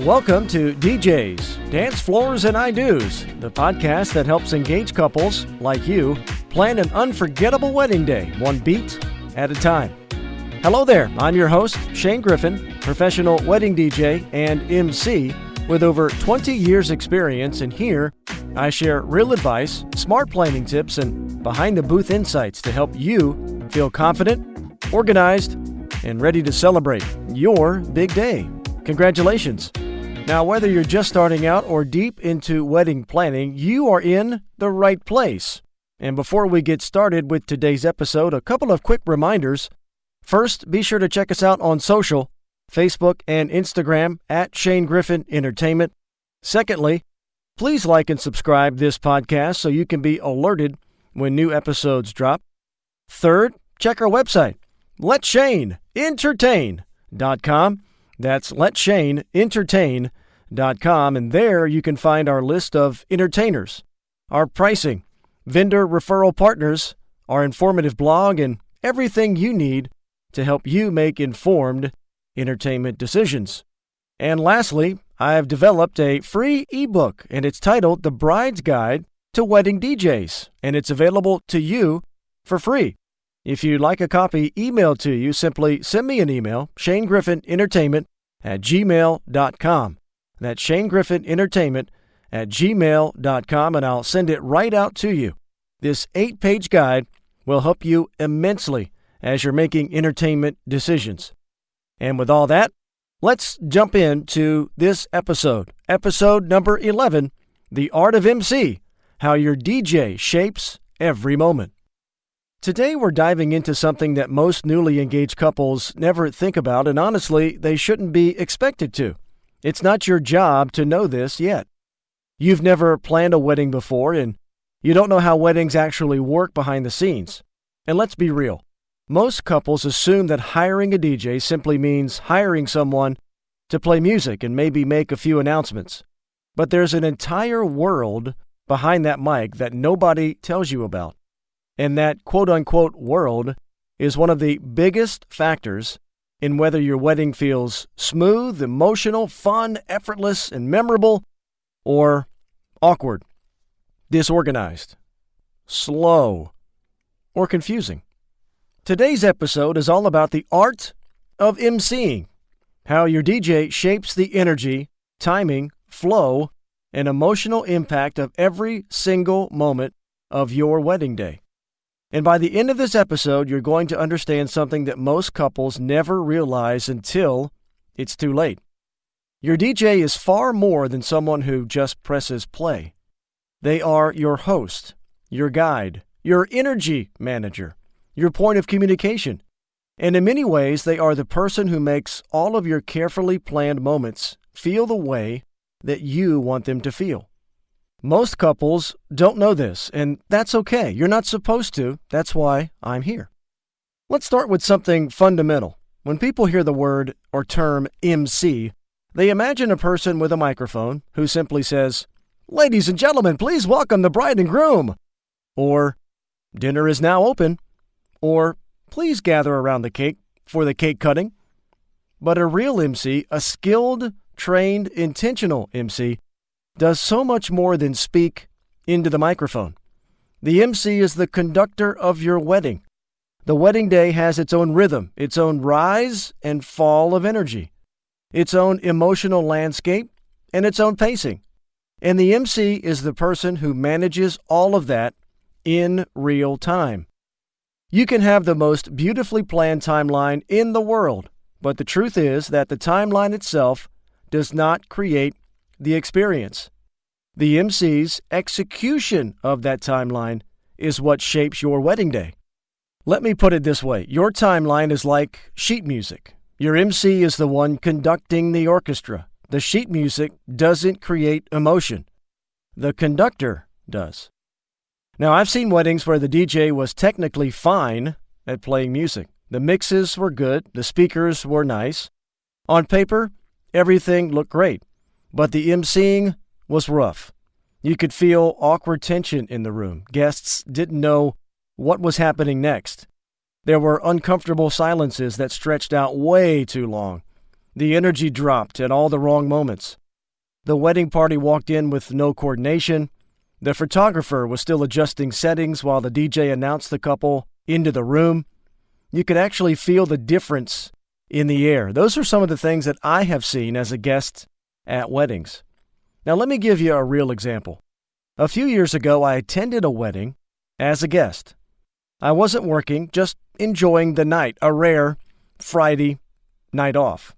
Welcome to DJs, Dancefloors, and I-Dos, the podcast that helps engaged couples like you plan an unforgettable wedding day, one beat at a time. Hello there, I'm your host, Shane Griffin, professional wedding DJ and MC with over 20 years experience, and here I share real advice, smart planning tips, and behind-the-booth insights to help you feel confident, organized, and ready to celebrate your big day. Congratulations. Now, whether you're just starting out or deep into wedding planning, you are in the right place. And before we get started with today's episode, a couple of quick reminders. First, be sure to check us out on social, Facebook and Instagram at Shane Griffin Entertainment. Secondly, please like and subscribe this podcast so you can be alerted when new episodes drop. Third, check our website, letshaneentertain.com. That's letshaneentertain.com, and there you can find our list of entertainers, our pricing, vendor referral partners, our informative blog, and everything you need to help you make informed entertainment decisions. And lastly, I have developed a free ebook, and it's titled The Bride's Guide to Wedding DJs, and it's available to you for free. If you'd like a copy emailed to you, simply send me an email, shanegriffinentertainment@gmail.com. That's shanegriffinentertainment@gmail.com, and I'll send it right out to you. This 8-page guide will help you immensely as you're making entertainment decisions. And with all that, let's jump into this episode. Episode number 11, The Art of MC, How Your DJ Shapes Every Moment. Today we're diving into something that most newly engaged couples never think about, and honestly, they shouldn't be expected to. It's not your job to know this yet. You've never planned a wedding before, and you don't know how weddings actually work behind the scenes. And let's be real. Most couples assume that hiring a DJ simply means hiring someone to play music and maybe make a few announcements. But there's an entire world behind that mic that nobody tells you about. And that quote-unquote world is one of the biggest factors in whether your wedding feels smooth, emotional, fun, effortless, and memorable, or awkward, disorganized, slow, or confusing. Today's episode is all about the art of emceeing, how your DJ shapes the energy, timing, flow, and emotional impact of every single moment of your wedding day. And by the end of this episode, you're going to understand something that most couples never realize until it's too late. Your DJ is far more than someone who just presses play. They are your host, your guide, your energy manager, your point of communication. And in many ways, they are the person who makes all of your carefully planned moments feel the way that you want them to feel. Most couples don't know this, and that's okay. You're not supposed to. That's why I'm here. Let's start with something fundamental. When people hear the word or term MC, they imagine a person with a microphone who simply says, "Ladies and gentlemen, please welcome the bride and groom," or "Dinner is now open," or "Please gather around the cake for the cake cutting." But a real MC, a skilled, trained, intentional MC, does so much more than speak into the microphone. The MC is the conductor of your wedding. The wedding day has its own rhythm, its own rise and fall of energy, its own emotional landscape, and its own pacing. And the MC is the person who manages all of that in real time. You can have the most beautifully planned timeline in the world, but the truth is that the timeline itself does not create the experience. The MC's execution of that timeline is what shapes your wedding day. Let me put it this way. Your timeline is like sheet music. Your MC is the one conducting the orchestra. The sheet music doesn't create emotion. The conductor does. Now, I've seen weddings where the DJ was technically fine at playing music. The mixes were good. The speakers were nice. On paper, everything looked great. But the emceeing was rough. You could feel awkward tension in the room. Guests didn't know what was happening next. There were uncomfortable silences that stretched out way too long. The energy dropped at all the wrong moments. The wedding party walked in with no coordination. The photographer was still adjusting settings while the DJ announced the couple into the room. You could actually feel the difference in the air. Those are some of the things that I have seen as a guest at weddings. Now, let me give you a real example. A few years ago, I attended a wedding as a guest. I wasn't working, just enjoying the night, a rare Friday night off.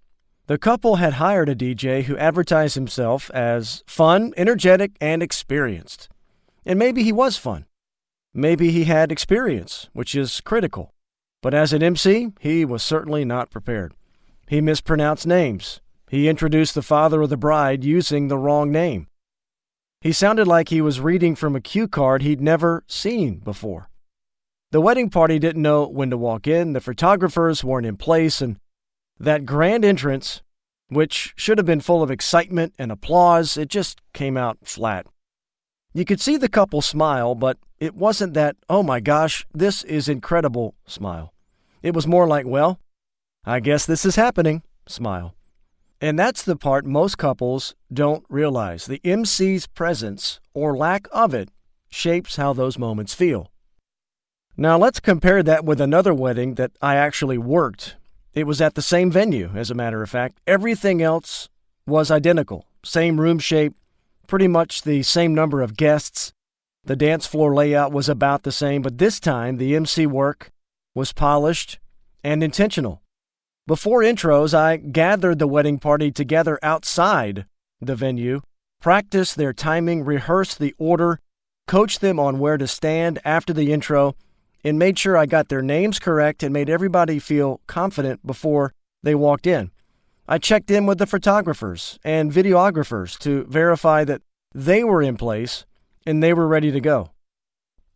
The couple had hired a DJ who advertised himself as fun, energetic, and experienced. And maybe he was fun. Maybe he had experience, which is critical. But as an MC, he was certainly not prepared. He mispronounced names. He introduced the father of the bride using the wrong name. He sounded like he was reading from a cue card he'd never seen before. The wedding party didn't know when to walk in, the photographers weren't in place, and that grand entrance, which should have been full of excitement and applause, it just came out flat. You could see the couple smile, but it wasn't that, "Oh my gosh, this is incredible" smile. It was more like, "Well, I guess this is happening" smile. And that's the part most couples don't realize. The MC's presence, or lack of it, shapes how those moments feel. Now let's compare that with another wedding that I actually worked. It was at the same venue, as a matter of fact. Everything else was identical. Same room shape, pretty much the same number of guests. The dance floor layout was about the same, but this time the MC work was polished and intentional. Before intros, I gathered the wedding party together outside the venue, practiced their timing, rehearsed the order, coached them on where to stand after the intro, and made sure I got their names correct and made everybody feel confident before they walked in. I checked in with the photographers and videographers to verify that they were in place and they were ready to go.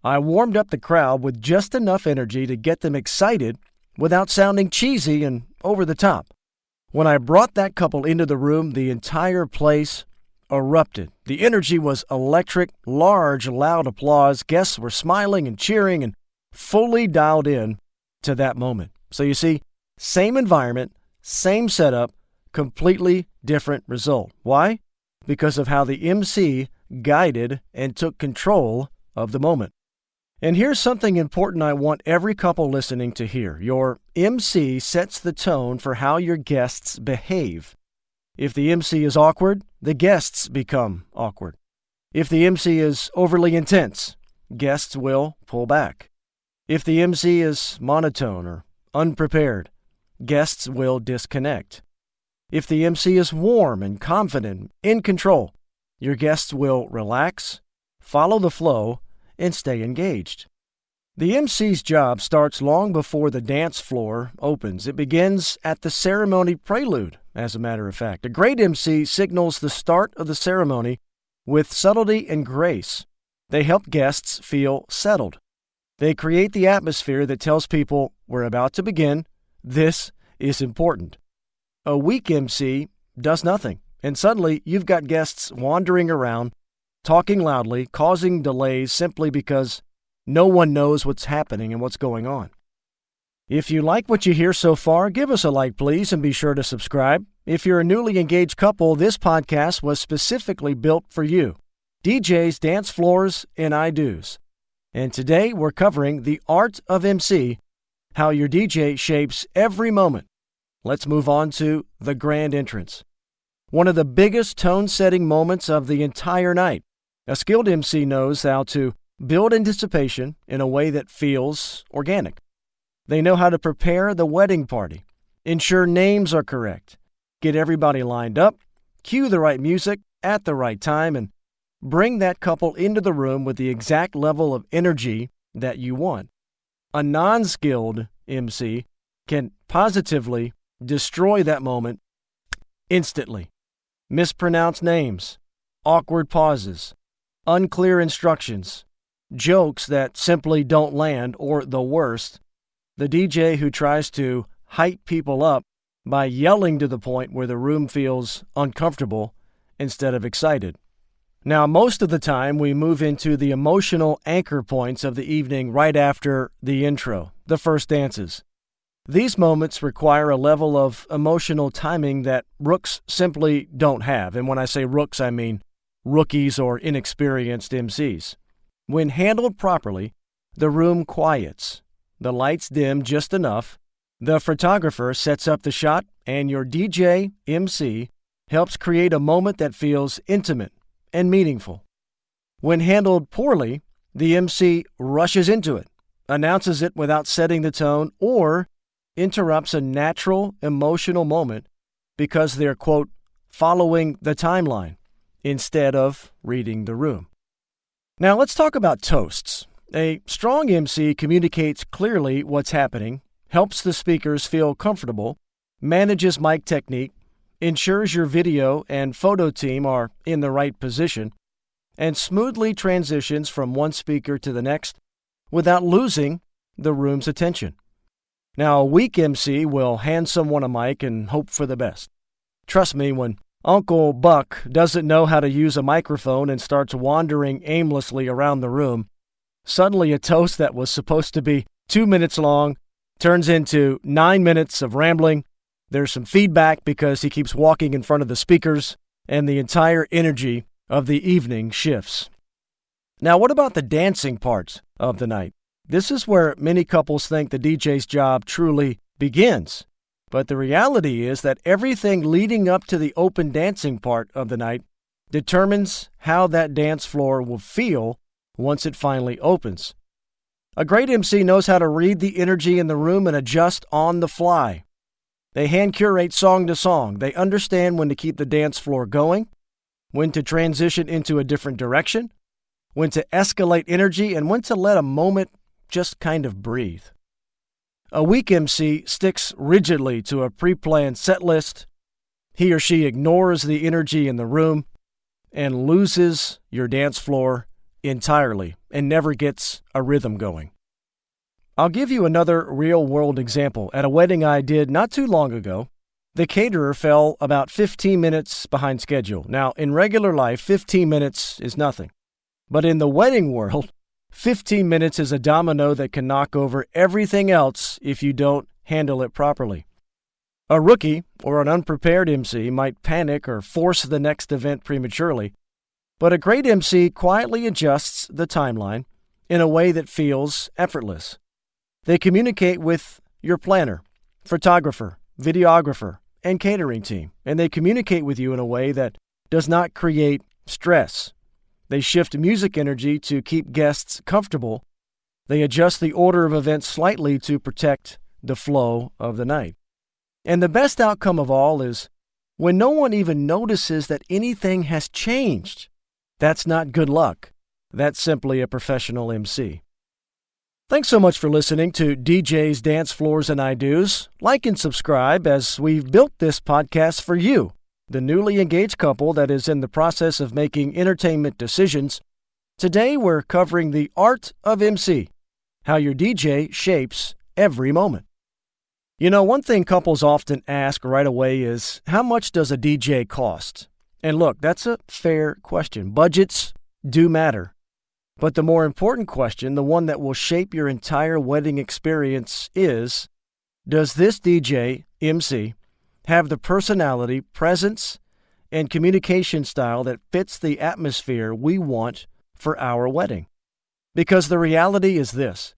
I warmed up the crowd with just enough energy to get them excited without sounding cheesy and over the top. When I brought that couple into the room, the entire place erupted. The energy was electric, large, loud applause. Guests were smiling and cheering and fully dialed in to that moment. So you see, same environment, same setup, completely different result. Why? Because of how the MC guided and took control of the moment. And here's something important I want every couple listening to hear. Your MC sets the tone for how your guests behave. If the MC is awkward, the guests become awkward. If the MC is overly intense, guests will pull back. If the MC is monotone or unprepared, guests will disconnect. If the MC is warm and confident, in control, your guests will relax, follow the flow, and stay engaged. The MC's job starts long before the dance floor opens. It begins at the ceremony prelude, as a matter of fact. A great MC signals the start of the ceremony with subtlety and grace. They help guests feel settled. They create the atmosphere that tells people we're about to begin. This is important. A weak MC does nothing, and suddenly you've got guests wandering around, talking loudly, causing delays simply because no one knows what's happening and what's going on. If you like what you hear so far, give us a like, please, and be sure to subscribe. If you're a newly engaged couple, this podcast was specifically built for you. DJs, Dancefloors, and I-Dos. And today we're covering the art of MC, how your DJ shapes every moment. Let's move on to the grand entrance. One of the biggest tone-setting moments of the entire night. A skilled MC knows how to build anticipation in a way that feels organic. They know how to prepare the wedding party, ensure names are correct, get everybody lined up, cue the right music at the right time, and bring that couple into the room with the exact level of energy that you want. A non-skilled MC can positively destroy that moment instantly. Mispronounced names, awkward pauses, unclear instructions, jokes that simply don't land, or the worst, the DJ who tries to hype people up by yelling to the point where the room feels uncomfortable instead of excited. Now, most of the time, we move into the emotional anchor points of the evening right after the intro, the first dances. These moments require a level of emotional timing that rooks simply don't have. And when I say rooks, I mean rookies or inexperienced MCs. When handled properly, the room quiets, the lights dim just enough, the photographer sets up the shot, and your DJ, MC, helps create a moment that feels intimate and meaningful. When handled poorly, the MC rushes into it, announces it without setting the tone, or interrupts a natural emotional moment because they're, quote, following the timeline instead of reading the room. Now let's talk about toasts. A strong MC communicates clearly what's happening, helps the speakers feel comfortable, manages mic technique, ensures your video and photo team are in the right position, and smoothly transitions from one speaker to the next without losing the room's attention. Now, a weak MC will hand someone a mic and hope for the best. Trust me, when Uncle Buck doesn't know how to use a microphone and starts wandering aimlessly around the room, suddenly a toast that was supposed to be 2 minutes long turns into 9 minutes of rambling. There's some feedback because he keeps walking in front of the speakers, and the entire energy of the evening shifts. Now, what about the dancing parts of the night? This is where many couples think the DJ's job truly begins. But the reality is that everything leading up to the open dancing part of the night determines how that dance floor will feel once it finally opens. A great MC knows how to read the energy in the room and adjust on the fly. They hand curate song to song. They understand when to keep the dance floor going, when to transition into a different direction, when to escalate energy, and when to let a moment just kind of breathe. A weak MC sticks rigidly to a pre-planned set list. He or she ignores the energy in the room and loses your dance floor entirely and never gets a rhythm going. I'll give you another real-world example. At a wedding I did not too long ago, the caterer fell about 15 minutes behind schedule. Now, in regular life, 15 minutes is nothing. But in the wedding world, 15 minutes is a domino that can knock over everything else if you don't handle it properly. A rookie or an unprepared MC might panic or force the next event prematurely, but a great MC quietly adjusts the timeline in a way that feels effortless. They communicate with your planner, photographer, videographer, and catering team, and they communicate with you in a way that does not create stress. They shift music energy to keep guests comfortable. They adjust the order of events slightly to protect the flow of the night. And the best outcome of all is when no one even notices that anything has changed. That's not good luck. That's simply a professional MC. Thanks so much for listening to DJ's Dance Floors and I Do's. Like and subscribe as we've built this podcast for you, the newly engaged couple that is in the process of making entertainment decisions. Today we're covering the art of MC, how your DJ shapes every moment. You know, one thing couples often ask right away is, how much does a DJ cost? And look, that's a fair question. Budgets do matter. But the more important question, the one that will shape your entire wedding experience is, does this DJ, MC, have the personality, presence, and communication style that fits the atmosphere we want for our wedding? Because the reality is this: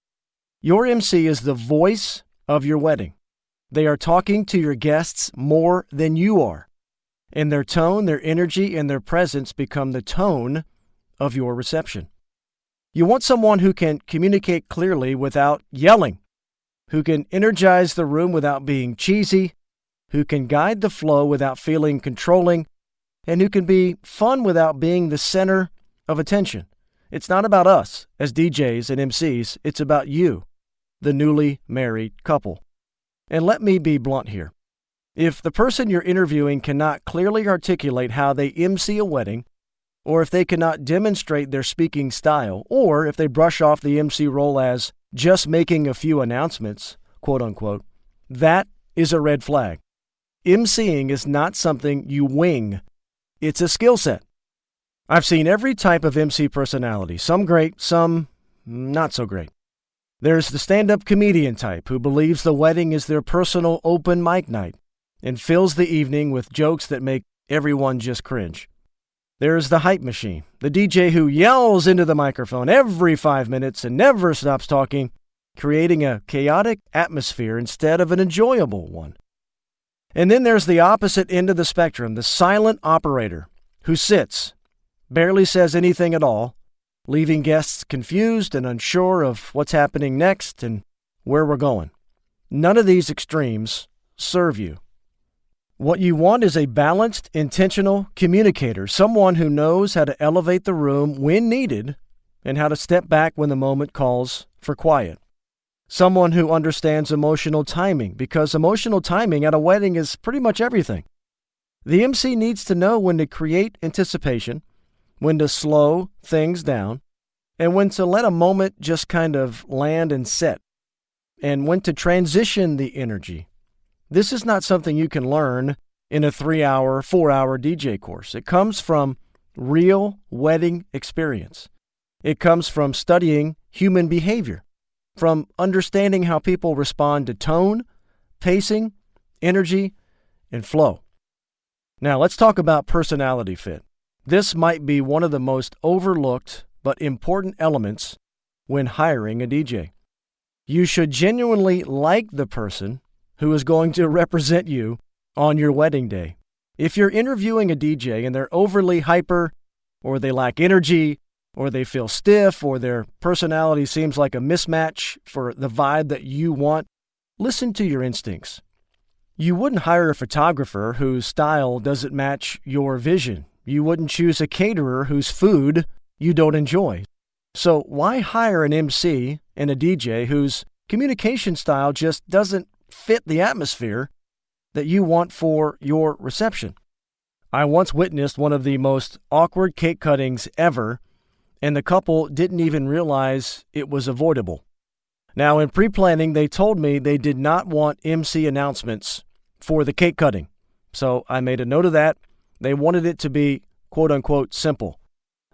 your MC is the voice of your wedding. They are talking to your guests more than you are. And their tone, their energy, and their presence become the tone of your reception. You want someone who can communicate clearly without yelling, who can energize the room without being cheesy, who can guide the flow without feeling controlling, and who can be fun without being the center of attention. It's not about us as DJs and MCs, it's about you, the newly married couple. And let me be blunt here. If the person you're interviewing cannot clearly articulate how they MC a wedding, or if they cannot demonstrate their speaking style, or if they brush off the MC role as just making a few announcements, quote unquote, that is a red flag. MCing is not something you wing. It's a skill set. I've seen every type of MC personality, some great, some not so great. There's the stand-up comedian type who believes the wedding is their personal open mic night and fills the evening with jokes that make everyone just cringe. There's the hype machine, the DJ who yells into the microphone every 5 minutes and never stops talking, creating a chaotic atmosphere instead of an enjoyable one. And then there's the opposite end of the spectrum, the silent operator who sits, barely says anything at all, leaving guests confused and unsure of what's happening next and where we're going. None of these extremes serve you. What you want is a balanced, intentional communicator, someone who knows how to elevate the room when needed and how to step back when the moment calls for quiet. Someone who understands emotional timing, because emotional timing at a wedding is pretty much everything. The MC needs to know when to create anticipation, when to slow things down, and when to let a moment just kind of land and set, and when to transition the energy. This is not something you can learn in a 3-hour, 4-hour DJ course. It comes from real wedding experience. It comes from studying human behavior, from understanding how people respond to tone, pacing, energy, and flow. Now, let's talk about personality fit. This might be one of the most overlooked but important elements when hiring a DJ. You should genuinely like the person who is going to represent you on your wedding day. If you're interviewing a DJ and they're overly hyper, or they lack energy, or they feel stiff, or their personality seems like a mismatch for the vibe that you want, listen to your instincts. You wouldn't hire a photographer whose style doesn't match your vision. You wouldn't choose a caterer whose food you don't enjoy. So why hire an MC and a DJ whose communication style just doesn't fit the atmosphere that you want for your reception? I once witnessed one of the most awkward cake cuttings ever, and the couple didn't even realize it was avoidable. Now, in pre-planning, they told me they did not want MC announcements for the cake cutting. So I made a note of that. They wanted it to be, quote-unquote, simple.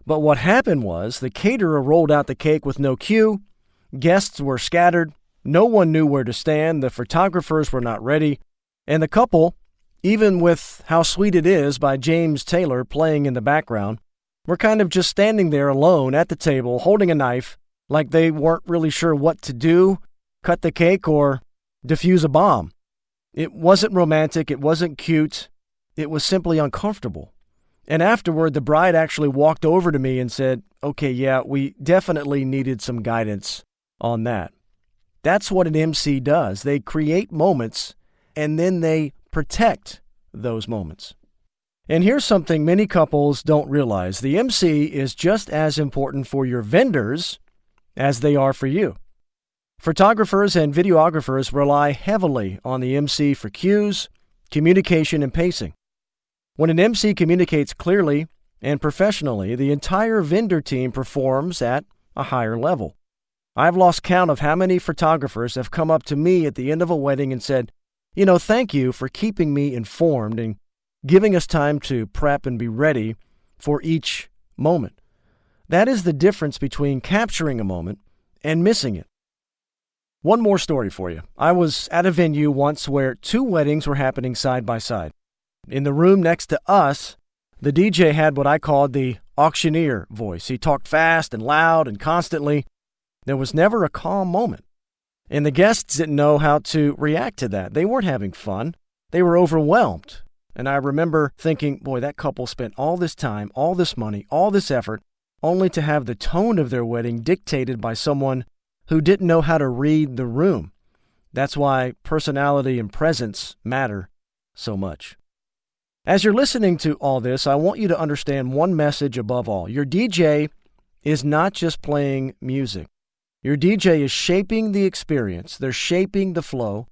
But what happened was the caterer rolled out the cake with no cue. Guests were scattered. No one knew where to stand. The photographers were not ready. And the couple, even with How Sweet It Is by James Taylor playing in the background, were kind of just standing there alone at the table, holding a knife, like they weren't really sure what to do, cut the cake or defuse a bomb. It wasn't romantic. It wasn't cute. It was simply uncomfortable. And afterward, the bride actually walked over to me and said, "Okay, yeah, we definitely needed some guidance on that." That's what an MC does. They create moments, and then they protect those moments. And here's something many couples don't realize. The MC is just as important for your vendors as they are for you. Photographers and videographers rely heavily on the MC for cues, communication, and pacing. When an MC communicates clearly and professionally, the entire vendor team performs at a higher level. I've lost count of how many photographers have come up to me at the end of a wedding and said, "Thank you for keeping me informed and giving us time to prep and be ready for each moment." That is the difference between capturing a moment and missing it. One more story for you. I was at a venue once where 2 weddings were happening side by side. In the room next to us, the DJ had what I called the auctioneer voice. He talked fast and loud and constantly. There was never a calm moment. And the guests didn't know how to react to that. They weren't having fun. They were overwhelmed. And I remember thinking, boy, that couple spent all this time, all this money, all this effort, only to have the tone of their wedding dictated by someone who didn't know how to read the room. That's why personality and presence matter so much. As you're listening to all this, I want you to understand one message above all. Your DJ is not just playing music. Your DJ is shaping the experience. They're shaping the flow.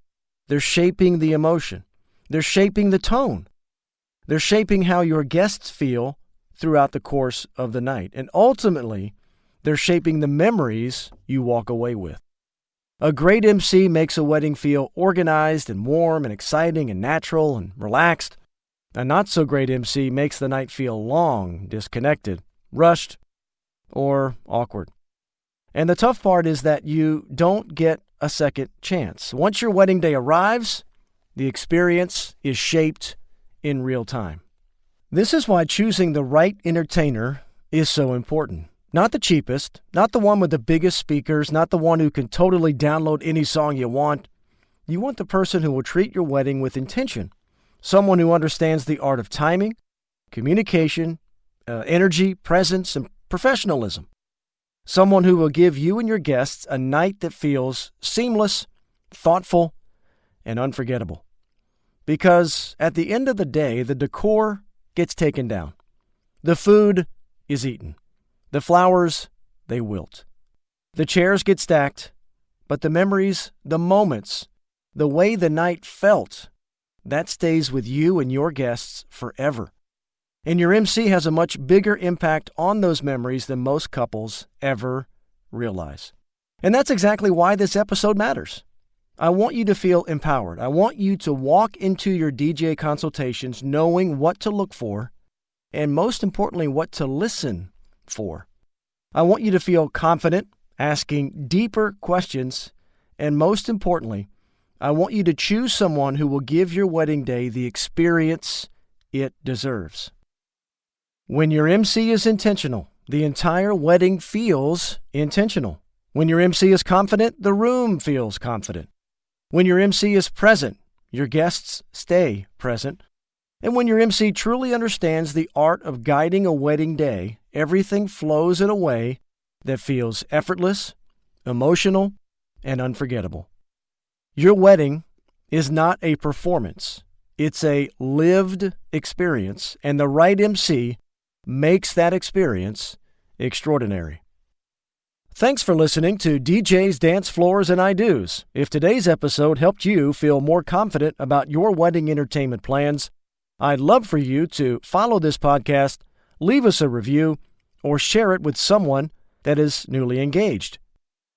They're shaping the emotion. They're shaping the tone. They're shaping how your guests feel throughout the course of the night. And ultimately, they're shaping the memories you walk away with. A great MC makes a wedding feel organized and warm and exciting and natural and relaxed. A not-so-great MC makes the night feel long, disconnected, rushed, or awkward. And the tough part is that you don't get a second chance. Once your wedding day arrives, the experience is shaped in real time. This is why choosing the right entertainer is so important. Not the cheapest, not the one with the biggest speakers, not the one who can totally download any song you want. You want the person who will treat your wedding with intention. Someone who understands the art of timing, communication, energy, presence, and professionalism. Someone who will give you and your guests a night that feels seamless, thoughtful, and unforgettable. Because at the end of the day, the decor gets taken down. The food is eaten. The flowers, they wilt. The chairs get stacked, but the memories, the moments, the way the night felt, that stays with you and your guests forever. And your MC has a much bigger impact on those memories than most couples ever realize. And that's exactly why this episode matters. I want you to feel empowered. I want you to walk into your DJ consultations knowing what to look for, and most importantly, what to listen for. I want you to feel confident, asking deeper questions, and most importantly, I want you to choose someone who will give your wedding day the experience it deserves. When your MC is intentional, the entire wedding feels intentional. When your MC is confident, the room feels confident. When your MC is present, your guests stay present. And when your MC truly understands the art of guiding a wedding day, everything flows in a way that feels effortless, emotional, and unforgettable. Your wedding is not a performance. It's a lived experience, and the right MC makes that experience extraordinary. Thanks for listening to DJ's Dancefloors and I Do's. If today's episode helped you feel more confident about your wedding entertainment plans, I'd love for you to follow this podcast, leave us a review, or share it with someone that is newly engaged.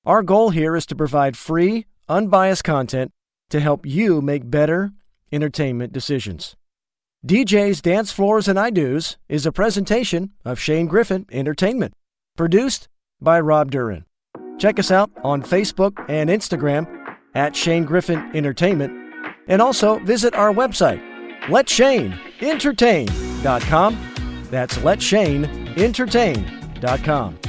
Our goal here is to provide free, unbiased content to help you make better entertainment decisions. DJ's Dancefloors and I Do's is a presentation of Shane Griffin Entertainment, produced by Rob Duran. Check us out on Facebook and Instagram at Shane Griffin Entertainment, and also visit our website, LetShaneEntertain.com. That's LetShaneEntertain.com.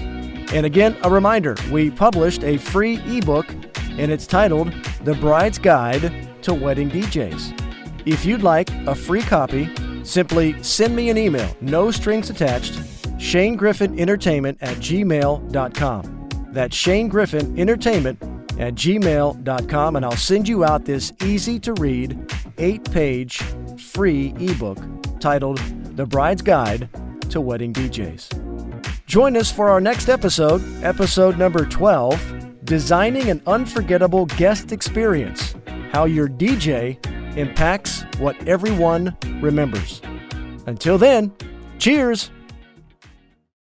And again, a reminder, we published a free ebook, and it's titled The Bride's Guide to Wedding DJs. If you'd like a free copy, simply send me an email, no strings attached, ShaneGriffinEntertainment@gmail.com. That's ShaneGriffinEntertainment@gmail.com, and I'll send you out this easy-to-read, 8-page free ebook titled The Bride's Guide to Wedding DJs. Join us for our next episode number 12, Designing an Unforgettable Guest Experience, how your DJ impacts what everyone remembers. Until then, cheers!